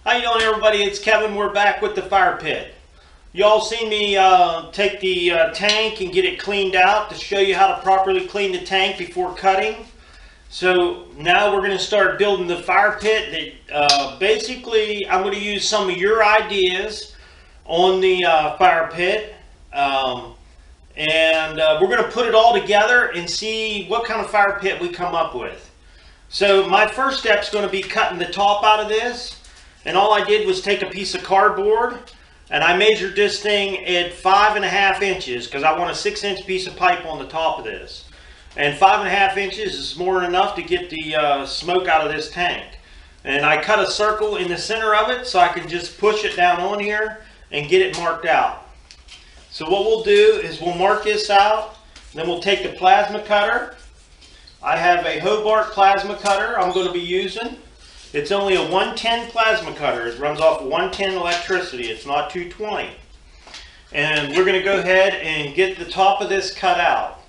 How you doing, everybody? It's Kevin. We're back with the fire pit. Y'all seen me take the tank and get it cleaned out to show you how to properly clean the tank before cutting. So now we're going to start building the fire pit. Basically, I'm going to use some of your ideas on the fire pit. We're going to put it all together and see what kind of fire pit we come up with. So my first step is going to be cutting the top out of this. And all I did was take a piece of cardboard and I measured this thing at 5.5 inches because I want a 6-inch piece of pipe on the top of this. And 5.5 inches is more than enough to get the smoke out of this tank. And I cut a circle in the center of it so I can just push it down on here and get it marked out. So what we'll do is we'll mark this out, then we'll take the plasma cutter. I have a Hobart plasma cutter I'm going to be using. It's only a 110 plasma cutter. It runs off 110 electricity. It's not 220. And we're going to go ahead and get the top of this cut out.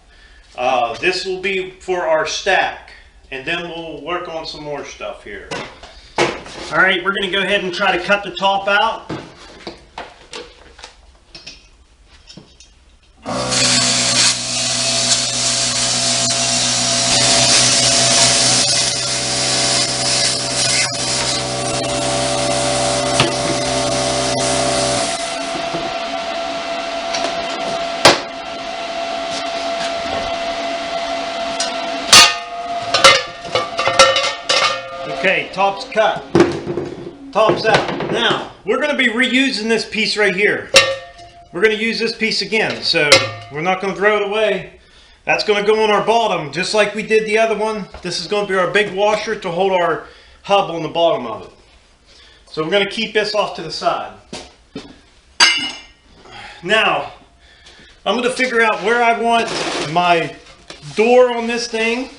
This will be for our stack. And then we'll work on some more stuff here. Alright, we're going to go ahead and try to cut the top out. Okay, top's cut. Top's out. Now, we're going to be reusing this piece right here. We're going to use this piece again, so we're not going to throw it away. That's going to go on our bottom, just like we did the other one. This is going to be our big washer to hold our hub on the bottom of it. So we're going to keep this off to the side. Now, I'm going to figure out where I want my door on this thing.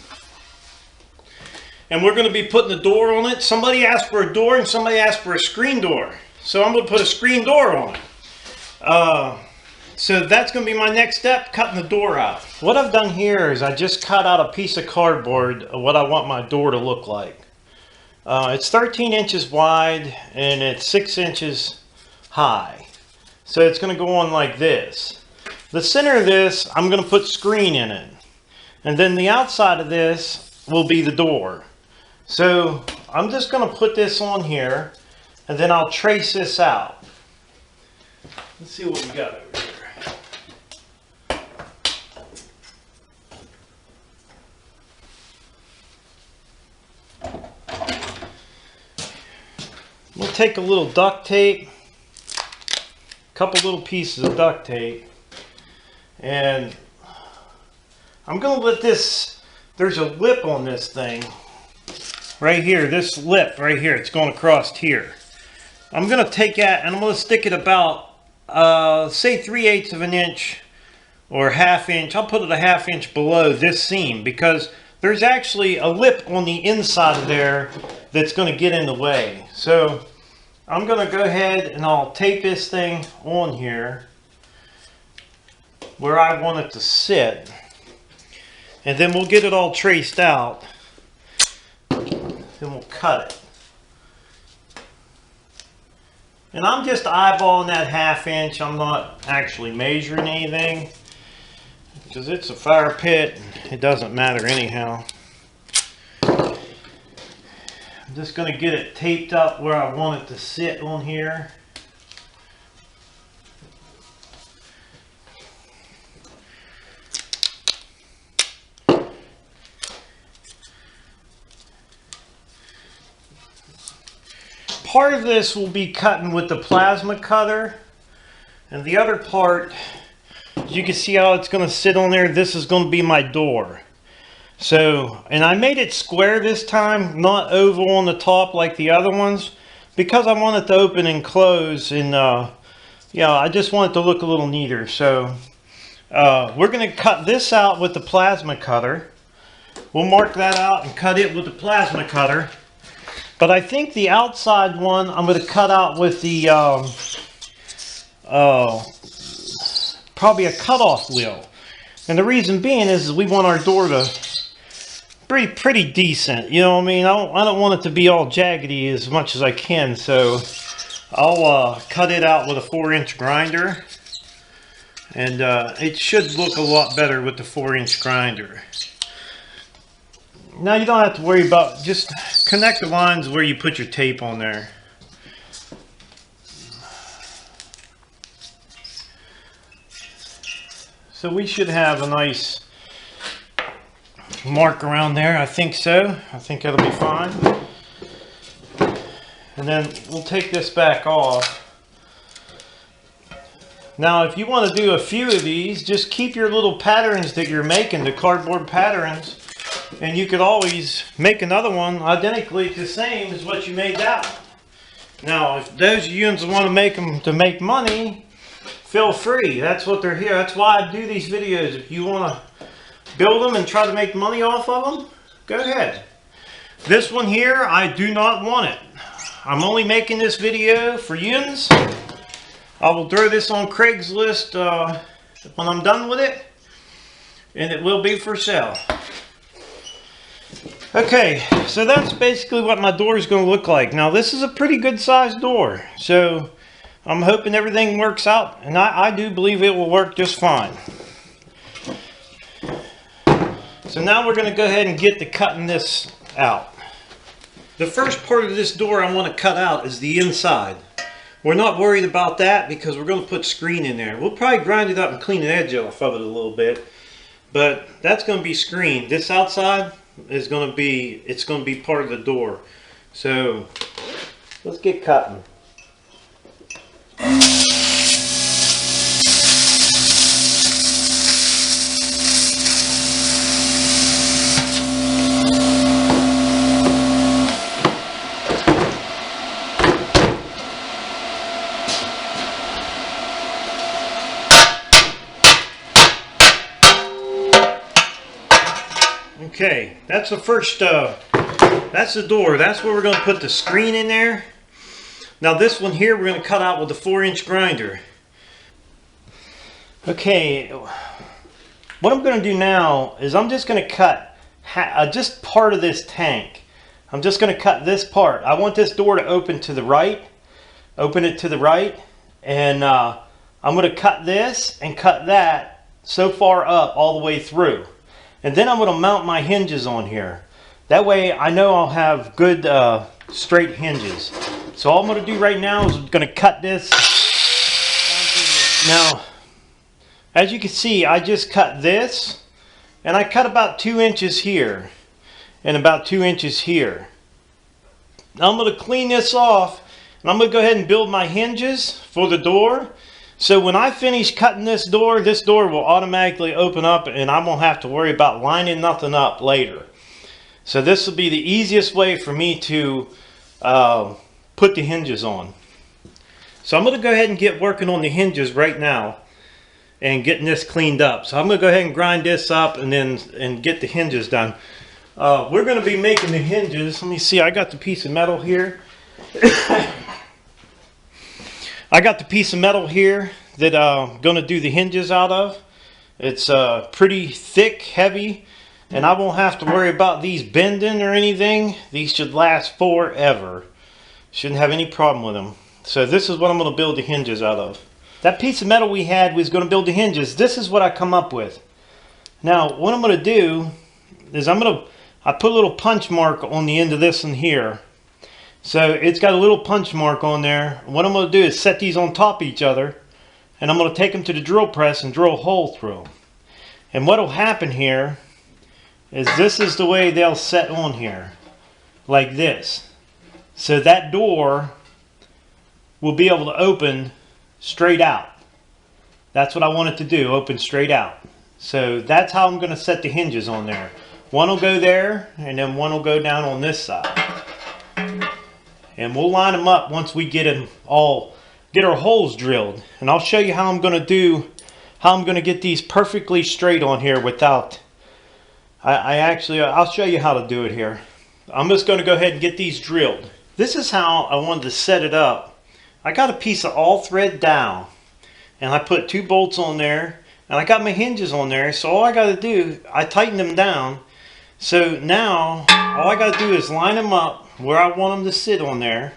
And we're going to be putting the door on it. Somebody asked for a door and somebody asked for a screen door. So I'm going to put a screen door on it. So that's going to be my next step, cutting the door out. What I've done here is I just cut out a piece of cardboard of what I want my door to look like. It's 13 inches wide and it's 6 inches high. So it's going to go on like this. The center of this, I'm going to put screen in it. And then the outside of this will be the door. So I'm just going to put this on here and then I'll trace this out. Let's see what we got over here. We'll take a little duct tape, a couple little pieces of duct tape, and I'm going to let this, there's a lip on this thing. Right here, this lip right here, it's going across here. I'm going to take that and I'm going to stick it about, say 3/8 of an inch or 1/2 inch. I'll put it a 1/2 inch below this seam because there's actually a lip on the inside of there that's going to get in the way. So I'm going to go ahead and I'll tape this thing on here where I want it to sit. And then we'll get it all traced out. Then we'll cut it. And I'm just eyeballing that 1/2 inch. I'm not actually measuring anything because it's a fire pit. It doesn't matter anyhow. I'm just going to get it taped up where I want it to sit on here. Part of this will be cutting with the plasma cutter, and the other part, you can see how it's going to sit on there. This is going to be my door. So, and I made it square this time, not oval on the top like the other ones, because I want it to open and close, and yeah, I just want it to look a little neater. So we're going to cut this out with the plasma cutter. We'll mark that out and cut it with the plasma cutter. But I think the outside one I'm going to cut out with the probably a cutoff wheel. And the reason being is we want our door pretty decent. You know what I mean? I don't want it to be all jaggedy as much as I can, so I'll cut it out with a 4-inch grinder, and it should look a lot better with the 4-inch grinder. Now you don't have to worry about, just connect the lines where you put your tape on there. So we should have a nice mark around there. I think so. I think it'll be fine. And then we'll take this back off. Now if you want to do a few of these, just keep your little patterns that you're making, the cardboard patterns, and you could always make another one identically the same as what you made that one. Now if those of you want to make them to make money, feel free. That's what they're here. That's why I do these videos. If you want to build them and try to make money off of them, go ahead. This one here, I do not want it. I'm only making this video for yins. I will throw this on Craigslist when I'm done with it, and it will be for sale. Okay, so that's basically what my door is going to look like. Now this is a pretty good sized door, so I'm hoping everything works out, and I do believe it will work just fine. So now we're going to go ahead and get to cutting this out. The first part of this door I want to cut out is the inside. We're not worried about that because we're going to put screen in there. We'll probably grind it up and clean the edge off of it a little bit, but that's going to be screen. This outside is going to be, it's going to be part of the door. So let's get cutting. Okay, that's the first, that's the door. That's where we're going to put the screen in there. Now this one here we're going to cut out with a 4-inch grinder. Okay, what I'm going to do now is I'm just going to cut just part of this tank. I'm just going to cut this part. I want this door to open to the right. Open it to the right. And I'm going to cut this and cut that so far up all the way through. And then I'm going to mount my hinges on here. That way I know I'll have good straight hinges. So all I'm going to do right now is I'm going to cut this. Now, as you can see, I just cut this, and I cut about 2 inches here and about 2 inches here. Now I'm going to clean this off, and I'm going to go ahead and build my hinges for the door. So when I finish cutting this door will automatically open up, and I won't have to worry about lining nothing up later. So this will be the easiest way for me to put the hinges on. So I'm going to go ahead and get working on the hinges right now and getting this cleaned up. So I'm going to go ahead and grind this up and get the hinges done. We're going to be making the hinges. Let me see, I got the piece of metal here. I got the piece of metal here that I'm going to do the hinges out of. It's pretty thick, heavy, and I won't have to worry about these bending or anything. These should last forever. Shouldn't have any problem with them. So this is what I'm going to build the hinges out of. That piece of metal we had was going to build the hinges. This is what I come up with. Now what I'm going to do is I put a little punch mark on the end of this one here. So it's got a little punch mark on there. What I'm going to do is set these on top of each other, and I'm going to take them to the drill press and drill a hole through them. And what will happen here is this is the way they'll set on here, like this. So that door will be able to open straight out. That's what I want it to do, open straight out. So that's how I'm going to set the hinges on there. One will go there, and then one will go down on this side. And we'll line them up once we get our holes drilled. And I'll show you how I'm going to get these perfectly straight on here without, I'll show you how to do it here. I'm just going to go ahead and get these drilled. This is how I wanted to set it up. I got a piece of all thread down, and I put 2 bolts on there, and I got my hinges on there. So all I got to do, I tighten them down. So now all I got to do is line them up where I want them to sit on there,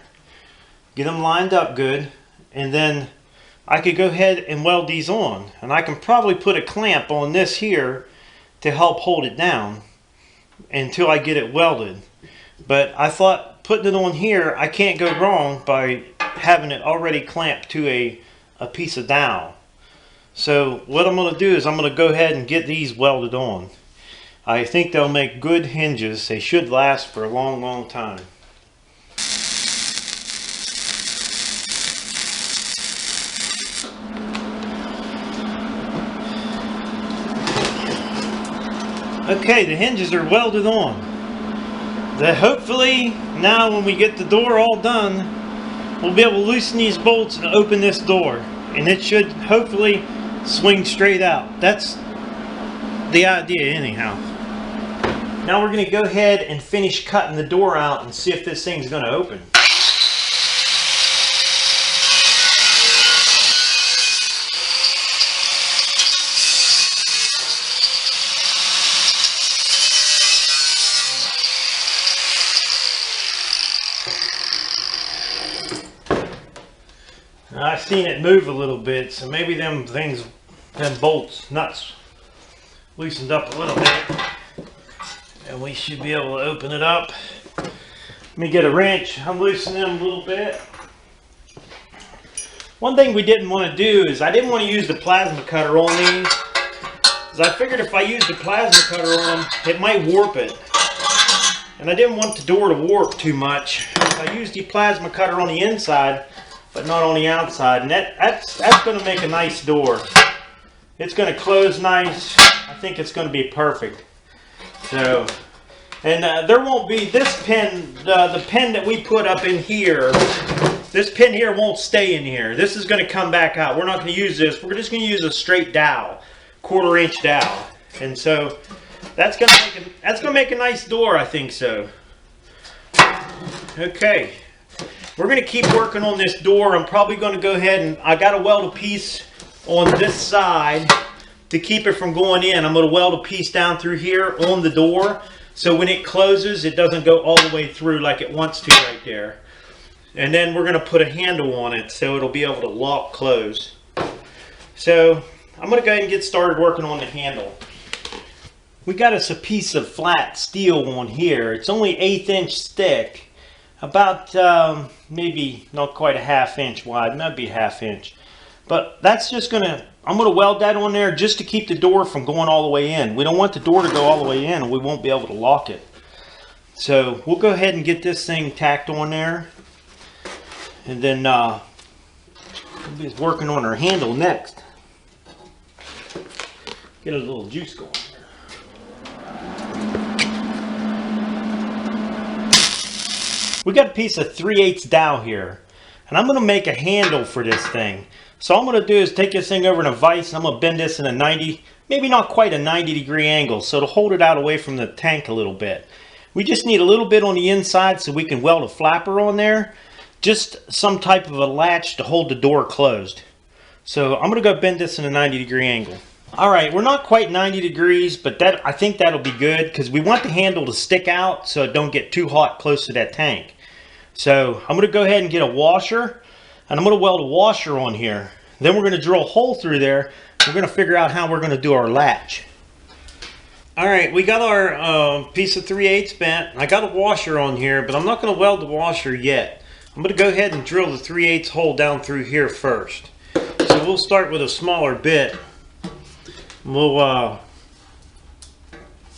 get them lined up good, and then I could go ahead and weld these on. And I can probably put a clamp on this here to help hold it down until I get it welded. But I thought putting it on here, I can't go wrong by having it already clamped to a piece of dowel. So what I'm going to do is I'm going to go ahead and get these welded on. I think they'll make good hinges. They should last for a long, long time. Okay, the hinges are welded on. Hopefully now when we get the door all done, we'll be able to loosen these bolts and open this door, and it should hopefully swing straight out. That's the idea anyhow. Now we're going to go ahead and finish cutting the door out and see if this thing's going to open. I've seen it move a little bit, so maybe them bolts, nuts, loosened up a little bit, and we should be able to open it up. Let me get a wrench. I'm loosening them a little bit. One thing we didn't want to do is I didn't want to use the plasma cutter on these, because I figured if I used the plasma cutter on them, it might warp it. And I didn't want the door to warp too much. If I used the plasma cutter on the inside, but not on the outside, and that's going to make a nice door. It's going to close nice. I think it's going to be perfect. So, and there won't be this pin, the pin that we put up in here, this pin here won't stay in here. This is going to come back out. We're not going to use this. We're just going to use a straight dowel, 1/4 inch dowel. And so that's going to make a nice door, I think so. Okay. We're going to keep working on this door. I'm probably going to go ahead and I got to weld a piece on this side to keep it from going in. I'm going to weld a piece down through here on the door, so when it closes it doesn't go all the way through like it wants to right there. And then we're going to put a handle on it so it'll be able to lock close. So I'm going to go ahead and get started working on the handle. We got us a piece of flat steel on here. It's only 1/8 inch thick. About maybe not quite a 1/2 inch wide, maybe 1/2 inch. But that's just I'm gonna weld that on there just to keep the door from going all the way in. We don't want the door to go all the way in and we won't be able to lock it. So we'll go ahead and get this thing tacked on there. And then we'll be working on our handle next. Get a little juice going. We got a piece of 3/8 dowel here, and I'm going to make a handle for this thing. So all I'm going to do is take this thing over in a vise, and I'm going to bend this in a 90, maybe not quite a 90-degree angle, so to hold it out away from the tank a little bit. We just need a little bit on the inside so we can weld a flapper on there, just some type of a latch to hold the door closed. So I'm going to go bend this in a 90-degree angle. Alright, we're not quite 90 degrees, but I think that'll be good because we want the handle to stick out so it don't get too hot close to that tank. So I'm going to go ahead and get a washer, and I'm going to weld a washer on here. Then we're going to drill a hole through there. We're going to figure out how we're going to do our latch. Alright, we got our piece of 3/8 bent. I got a washer on here, but I'm not going to weld the washer yet. I'm going to go ahead and drill the 3/8 hole down through here first. So we'll start with a smaller bit. We'll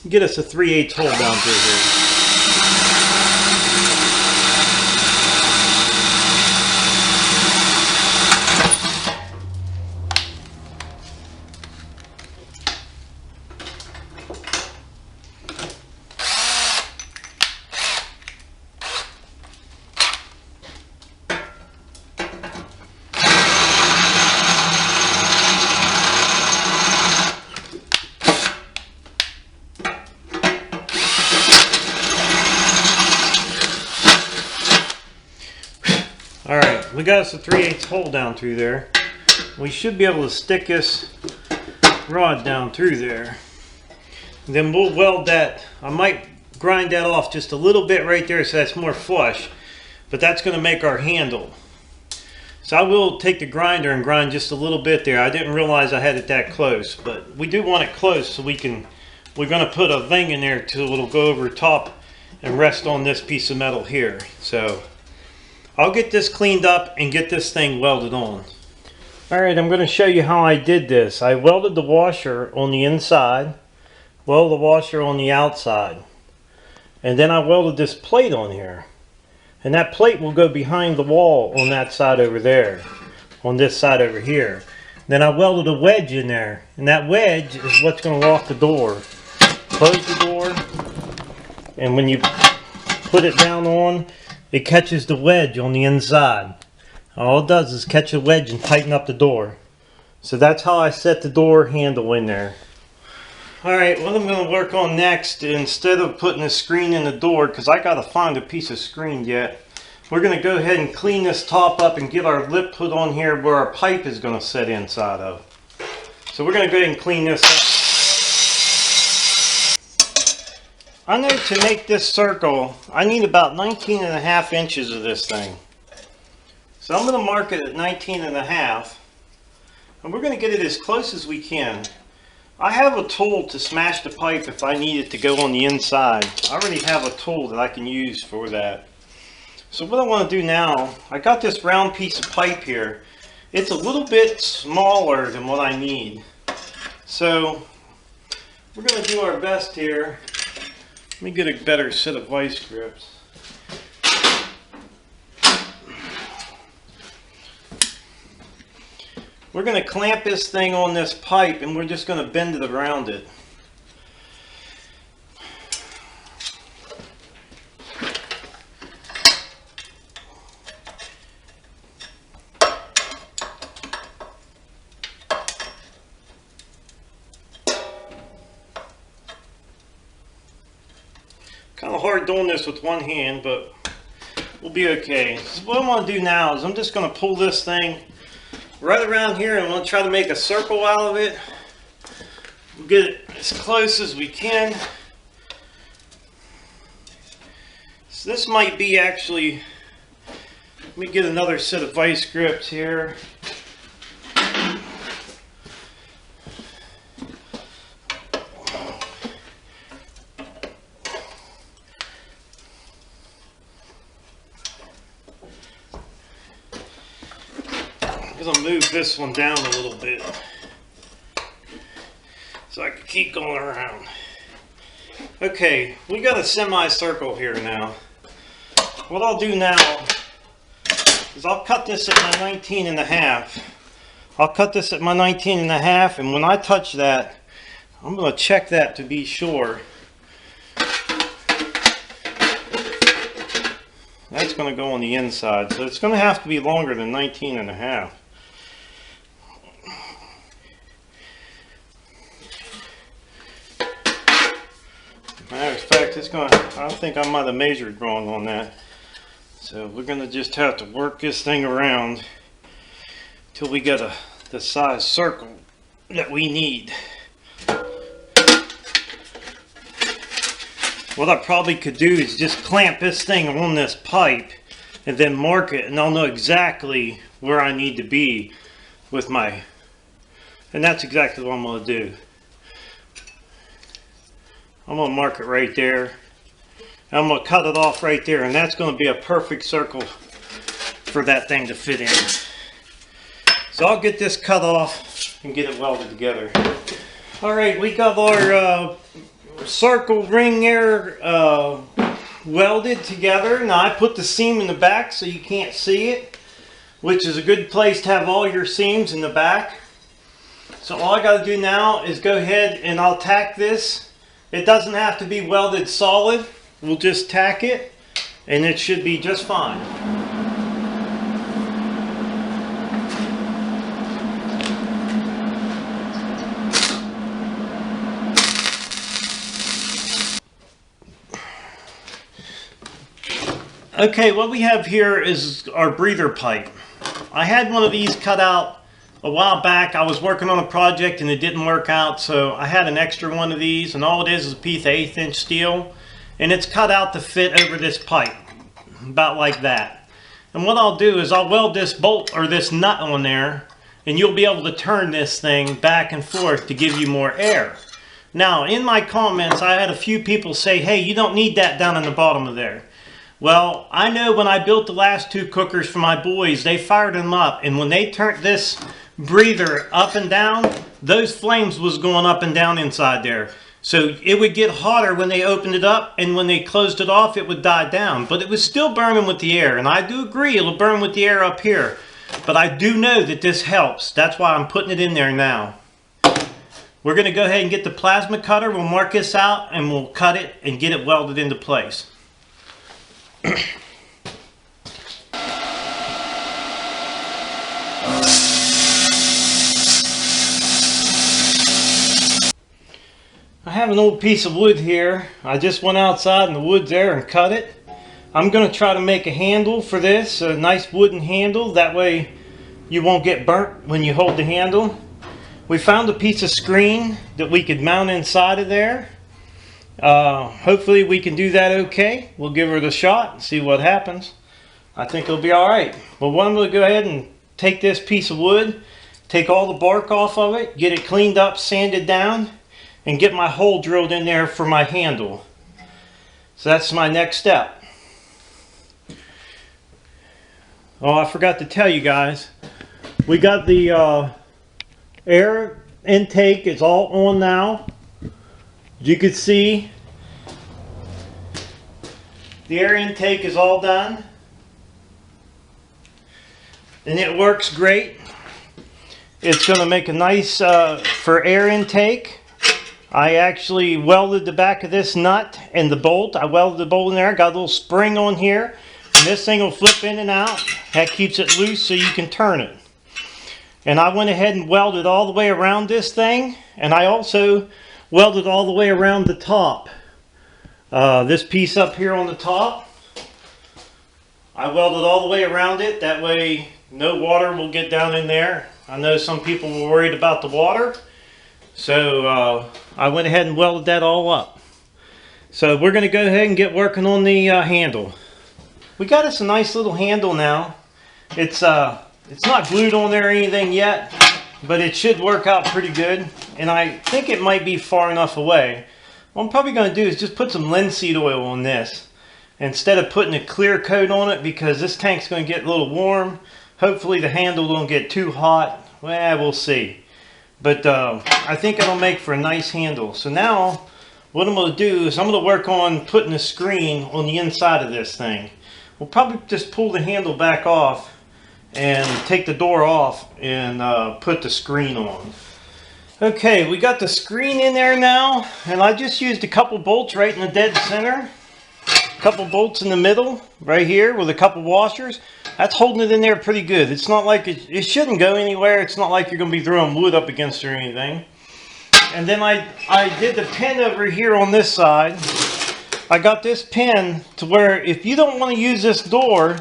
get us a 3/8 hole down through here. Alright, we got us a 3/8 hole down through there. We should be able to stick this rod down through there. Then we'll weld that. I might grind that off just a little bit right there so that's more flush, but that's going to make our handle. So I will take the grinder and grind just a little bit there. I didn't realize I had it that close, but we do want it close so we're going to put a thing in there till it'll go over top and rest on this piece of metal here. So I'll get this cleaned up and get this thing welded on. Alright, I'm going to show you how I did this. I welded the washer on the inside, welded the washer on the outside, and then I welded this plate on here. And that plate will go behind the wall on that side over there, on this side over here. Then I welded a wedge in there, and that wedge is what's going to lock the door. Close the door, and when you put it down on, it catches the wedge on the inside. All it does is catch a wedge and tighten up the door. So that's how I set the door handle in there. Alright, what I'm going to work on next, instead of putting a screen in the door, because I got to find a piece of screen yet, we're going to go ahead and clean this top up and get our lip put on here where our pipe is going to sit inside of. So we're going to go ahead and clean this up. I know to make this circle, I need about 19.5 inches of this thing. So I'm going to mark it at 19.5, and we're going to get it as close as we can. I have a tool to smash the pipe if I need it to go on the inside. I already have a tool that I can use for that. So what I want to do now, I got this round piece of pipe here. It's a little bit smaller than what I need. So we're going to do our best here. Let me get a better set of vice grips. We're going to clamp this thing on this pipe and we're just going to bend it around it. Kind of hard doing this with one hand, but we'll be okay. So what I'm going to do now is I'm just going to pull this thing right around here, and I'm going to try to make a circle out of it. We'll get it as close as we can. So this might be actually, let me get another set of vice grips here. I'm going to move this one down a little bit so I can keep going around. Okay, we got a semicircle here now. What I'll do now is I'll cut this at my 19.5. I'll cut this at my 19.5, and when I touch that, I'm going to check that to be sure. That's going to go on the inside, so it's going to have to be longer than 19.5. Matter of fact, it's going to, I think I might have measured wrong on that. So we're going to just have to work this thing around till we get the size circle that we need. What I probably could do is just clamp this thing on this pipe and then mark it, and I'll know exactly where I need to be with my, and that's exactly what I'm going to do. I'm going to mark it right there. I'm going to cut it off right there, and that's going to be a perfect circle for that thing to fit in. So I'll get this cut off and get it welded together. Alright, we got our circle ring there welded together. Now I put the seam in the back so you can't see it, which is a good place to have all your seams in the back. So all I got to do now is go ahead and I'll tack this. It doesn't have to be welded solid. We'll just tack it and it should be just fine. Okay, what we have here is our breather pipe. I had one of these cut out a while back I was working on a project and it didn't work out, so I had an extra one of these, and all it is a piece of 1/8 inch steel, and it's cut out to fit over this pipe, about like that. And what I'll do is I'll weld this bolt or this nut on there, and you'll be able to turn this thing back and forth to give you more air. Now, in my comments, I had a few people say, hey, you don't need that down in the bottom of there. Well, I know when I built the last 2 cookers for my boys, they fired them up, and when they turned this breather up and down, those flames was going up and down inside there. So it would get hotter when they opened it up, and when they closed it off, it would die down. But it was still burning with the air, and I do agree it'll burn with the air up here. But I do know that this helps. That's why I'm putting it in there now. We're going to go ahead and get the plasma cutter. We'll mark this out, and we'll cut it and get it welded into place. I have an old piece of wood here. I just went outside in the woods there and cut it. I'm going to try to make a handle for this, a nice wooden handle. That way you won't get burnt when you hold the handle. We found a piece of screen that we could mount inside of there. Hopefully we can do that okay. We'll give it a shot and see what happens. I think it'll be alright. Well, I'm going to go ahead and take this piece of wood, take all the bark off of it, get it cleaned up, sanded down, and get my hole drilled in there for my handle. So that's my next step. Oh, I forgot to tell you guys, we got the air intake. It's all on now. As you can see, the air intake is all done, and it works great. It's going to make a nice for air intake. I actually welded the back of this nut and the bolt. I welded the bolt in there. Got a little spring on here, and this thing will flip in and out. That keeps it loose so you can turn it. And I went ahead and welded all the way around this thing, and I also welded all the way around the top. This piece up here on the top, I welded all the way around it. That way no water will get down in there. I know some people were worried about the water, so I went ahead and welded that all up. So we're going to go ahead and get working on the handle. We got us a nice little handle now. It's not glued on there or anything yet, but it should work out pretty good, and I think it might be far enough away. What I'm probably going to do is just put some linseed oil on this instead of putting a clear coat on it, because this tank's going to get a little warm. Hopefully the handle don't get too hot. Well, we'll see. But I think it'll make for a nice handle. So now what I'm going to do is I'm going to work on putting a screen on the inside of this thing. We'll probably just pull the handle back off and take the door off and put the screen on. Okay, we got the screen in there now, and I just used a couple bolts right in the dead center, a couple bolts in the middle right here with a couple washers. That's holding it in there pretty good. It's not like it shouldn't go anywhere. It's not like you're going to be throwing wood up against it or anything. And then I did the pin over here on this side. I got this pin to where if you don't want to use this door,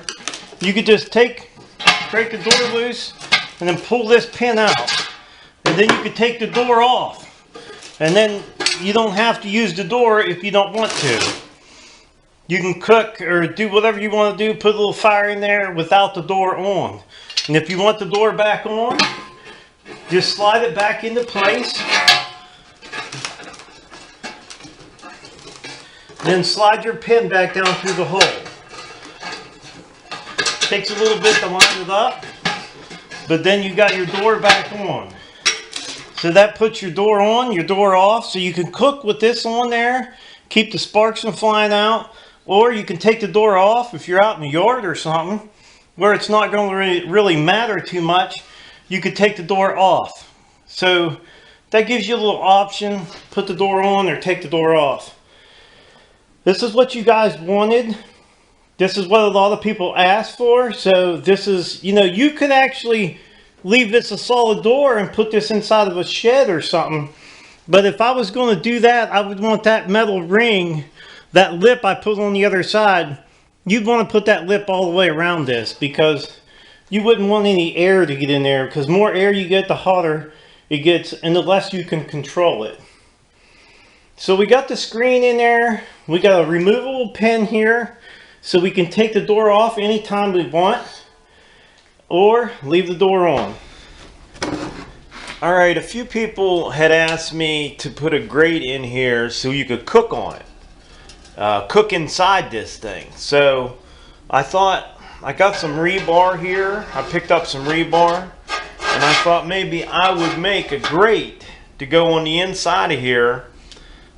you could just break the door loose and then pull this pin out, and then you could take the door off, and then you don't have to use the door if you don't want to. You can cook or do whatever you want to do, put a little fire in there without the door on. And if you want the door back on, just slide it back into place, then slide your pin back down through the hole. Takes a little bit to line it up, but then you got your door back on. So that puts your door on, your door off, so you can cook with this on there, keep the sparks from flying out, or you can take the door off if you're out in the yard or something where it's not going to really matter too much. You could take the door off. So that gives you a little option, put the door on or take the door off. This is what you guys wanted. This is what a lot of people asked for. So this is, you could actually leave this a solid door and put this inside of a shed or something. But if I was going to do that, I would want that metal ring, that lip I put on the other side, you'd want to put that lip all the way around this, because you wouldn't want any air to get in there, because more air you get, the hotter it gets and the less you can control it. So we got the screen in there. We got a removable pin here, so we can take the door off anytime we want or leave the door on. Alright, a few people had asked me to put a grate in here so you could cook on it. Cook inside this thing. So I thought, I got some rebar here. I picked up some rebar and I thought maybe I would make a grate to go on the inside of here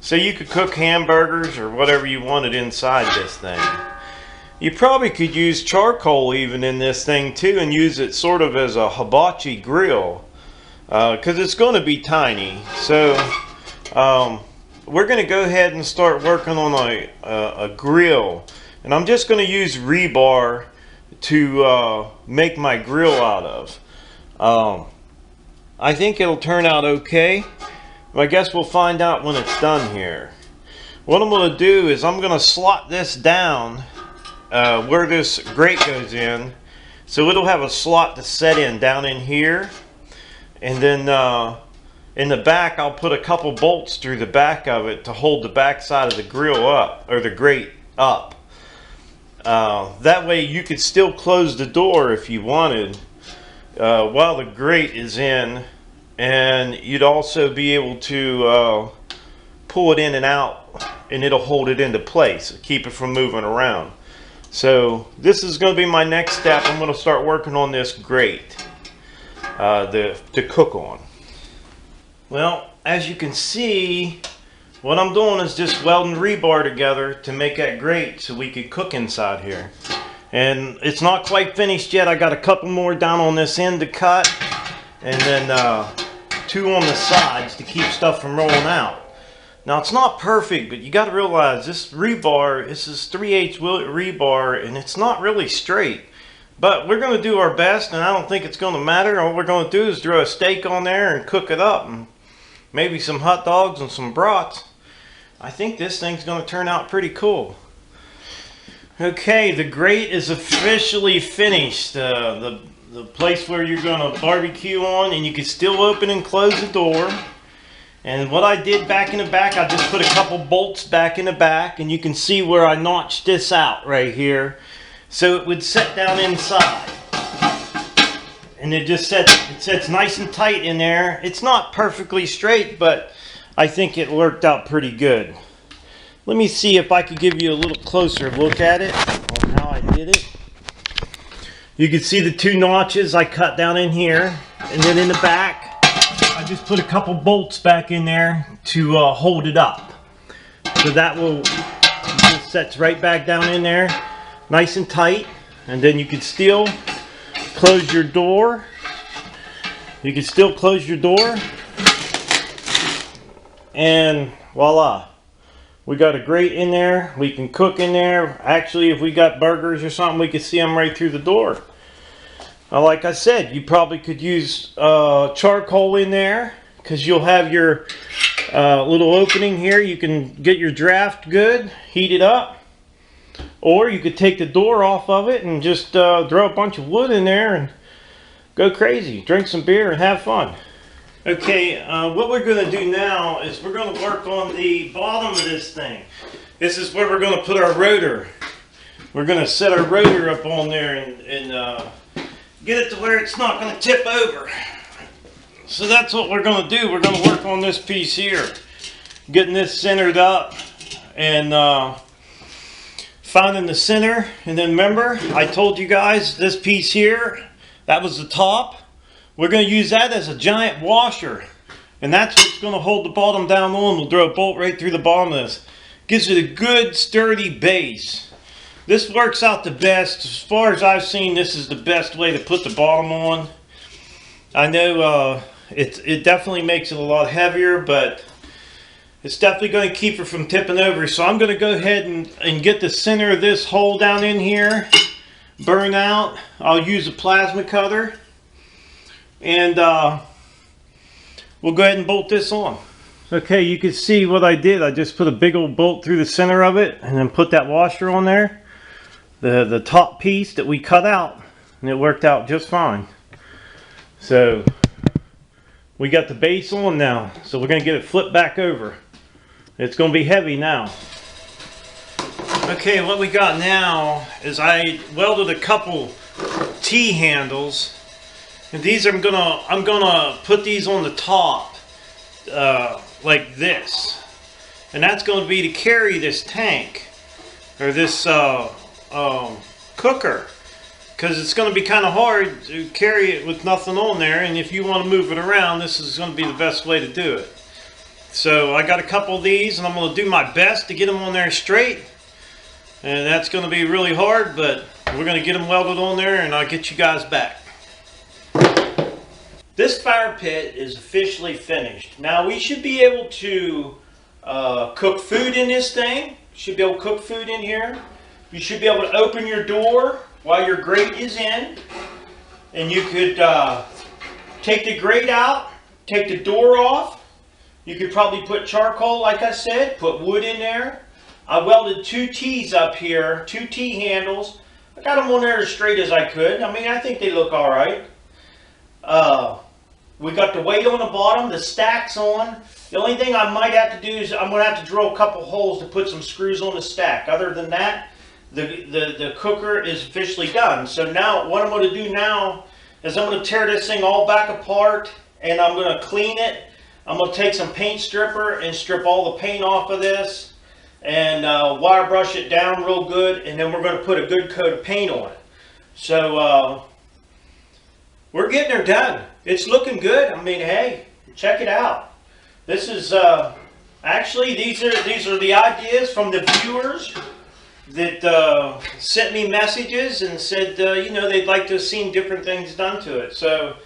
so you could cook hamburgers or whatever you wanted inside this thing. You probably could use charcoal even in this thing too and use it sort of as a hibachi grill. Because it's going to be tiny. So we're going to go ahead and start working on a grill, and I'm just going to use rebar to make my grill out of. I think it'll turn out okay. I guess we'll find out when it's done here. What I'm going to do is I'm going to slot this down where this grate goes in, so it'll have a slot to set in down in here. And then in the back, I'll put a couple bolts through the back of it to hold the back side of the grill up, or the grate up. That way you could still close the door if you wanted while the grate is in, and you'd also be able to pull it in and out, and it'll hold it into place, keep it from moving around. So this is going to be my next step. I'm going to start working on this grate. To cook on. Well, as you can see, what I'm doing is just welding rebar together to make that grate so we could cook inside here. And it's not quite finished yet. I got a couple more down on this end to cut, and then 2 on the sides to keep stuff from rolling out. Now it's not perfect, but you got to realize this rebar, this is 3/8 rebar, and it's not really straight. But we're going to do our best, and I don't think it's going to matter. All we're going to do is throw a steak on there and cook it up, and maybe some hot dogs and some brats. I think this thing's going to turn out pretty cool. Okay, the grate is officially finished. The place where you're going to barbecue on, and you can still open and close the door. And what I did back in the back, I just put a couple bolts back in the back, and you can see where I notched this out right here. So it would set down inside, and it sets nice and tight in there. It's not perfectly straight, but I think it worked out pretty good. Let me see if I could give you a little closer look at it on how I did it. You can see the 2 notches I cut down in here, and then in the back I just put a couple bolts back in there to hold it up. So that will just sets right back down in there. Nice and tight, and then you can still close your door. You can still close your door, and voila, we got a grate in there. We can cook in there. Actually, if we got burgers or something, we could see them right through the door. Like I said, you probably could use charcoal in there, because you'll have your little opening here. You can get your draft good, heat it up. Or you could take the door off of it and just throw a bunch of wood in there and go crazy. Drink some beer and have fun. Okay, what we're going to do now is we're going to work on the bottom of this thing. This is where we're going to put our rotor. We're going to set our rotor up on there and get it to where it's not going to tip over. So that's what we're going to do. We're going to work on this piece here. Getting this centered up and finding the center. And then remember, I told you guys this piece here, that was the top. We're going to use that as a giant washer, and that's what's going to hold the bottom down on. We'll throw a bolt right through the bottom of this. Gives it a good sturdy base. This works out the best. As far as I've seen, this is the best way to put the bottom on. I know it definitely makes it a lot heavier, but it's definitely going to keep it from tipping over. So I'm going to go ahead and get the center of this hole down in here burn out. I'll use a plasma cutter, and we'll go ahead and bolt this on. Okay, you can see what I did. I just put a big old bolt through the center of it and then put that washer on there. The top piece that we cut out and it worked out just fine. So we got the base on now, so we're going to get it flipped back over. It's going to be heavy now. Okay, what we got now is I welded a couple T handles, and these I'm gonna put these on the top like this, and that's going to be to carry this tank or this cooker, because it's going to be kind of hard to carry it with nothing on there, and if you want to move it around, this is going to be the best way to do it. So I got a couple of these, and I'm going to do my best to get them on there straight. And that's going to be really hard, but we're going to get them welded on there, and I'll get you guys back. This fire pit is officially finished. Now we should be able to cook food in this thing. Should be able to cook food in here. You should be able to open your door while your grate is in. And you could take the grate out, take the door off. You could probably put charcoal, like I said, put wood in there. I welded 2 T's up here, 2 T handles. I got them on there as straight as I could. I mean, I think they look all right. We got the weight on the bottom, the stack's on. The only thing I might have to do is I'm going to have to drill a couple holes to put some screws on the stack. Other than that, the cooker is officially done. So now, what I'm going to do now is I'm going to tear this thing all back apart, and I'm going to clean it. I'm going to take some paint stripper and strip all the paint off of this, and wire brush it down real good, and then we're going to put a good coat of paint on it. So we're getting her done. It's looking good. I mean, hey, check it out. This is actually these are the ideas from the viewers that sent me messages and said you know, they'd like to have seen different things done to it. So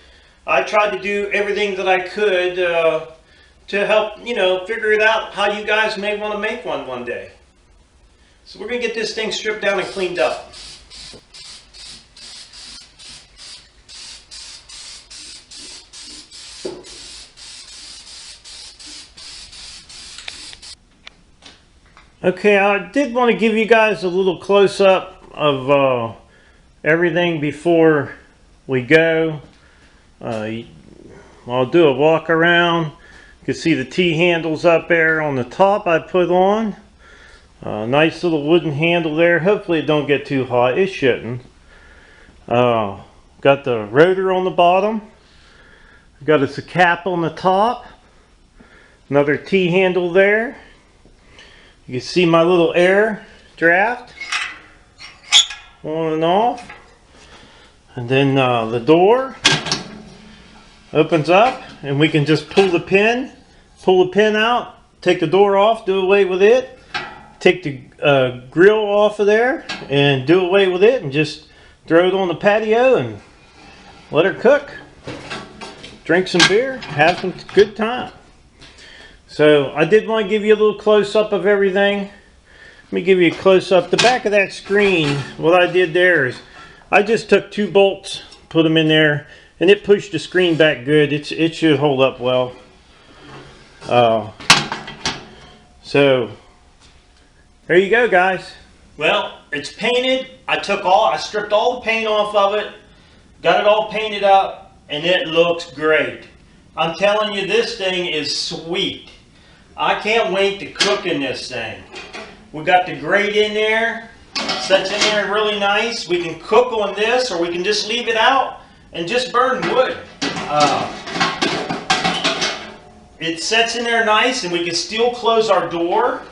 I tried to do everything that I could to help, you know, figure it out how you guys may want to make one day. So we're going to get this thing stripped down and cleaned up. Okay, I did want to give you guys a little close-up of everything before we go. I'll do a walk around. You can see the T handles up there on the top I put on. Nice little wooden handle there. Hopefully it don't get too hot. It shouldn't. Got the rotor on the bottom. Got a cap on the top. Another T handle there. You can see my little air draft on and off. And then the door opens up, and we can just pull the pin out, take the door off, do away with it, take the grill off of there and do away with it, and just throw it on the patio and let her cook, drink some beer, have some good time. So I did want to give you a little close-up of everything. Let me give you a close-up. The back of that screen, what I did there is I just took 2 bolts, put them in there, and it pushed the screen back good. It should hold up well. So there you go, guys. Well, it's painted. I stripped all the paint off of it, got it all painted up, and it looks great. I'm telling you, this thing is sweet. I can't wait to cook in this thing. We got the grate in there, sets in there really nice. We can cook on this, or we can just leave it out and just burn wood. It sets in there nice, and we can still close our door.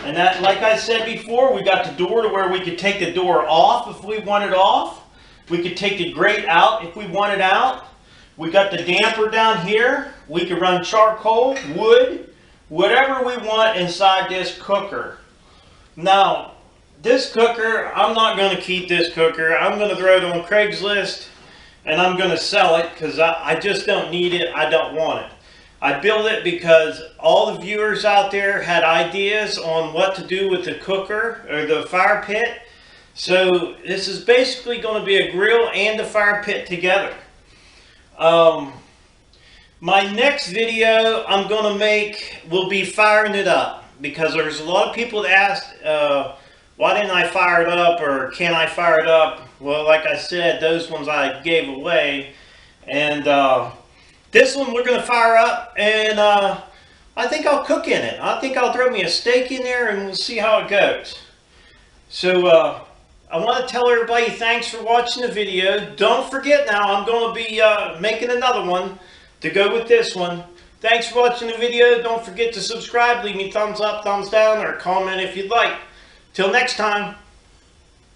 And that, like I said before, we got the door to where we could take the door off if we want it off. We could take the grate out if we want it out. We got the damper down here. We can run charcoal, wood, whatever we want inside this cooker. Now, this cooker, I'm not going to keep this cooker. I'm going to throw it on Craigslist, and I'm going to sell it because I just don't need it. I don't want it. I built it because all the viewers out there had ideas on what to do with the cooker or the fire pit. So this is basically going to be a grill and a fire pit together. My next video I'm going to make will be firing it up, because there's a lot of people that asked why didn't I fire it up, or can I fire it up? Well, like I said, those ones I gave away. And this one we're going to fire up, and I think I'll cook in it. I think I'll throw me a steak in there and we'll see how it goes. So I want to tell everybody thanks for watching the video. Don't forget now, I'm going to be making another one to go with this one. Thanks for watching the video. Don't forget to subscribe, leave me thumbs up, thumbs down, or comment if you'd like. Till next time.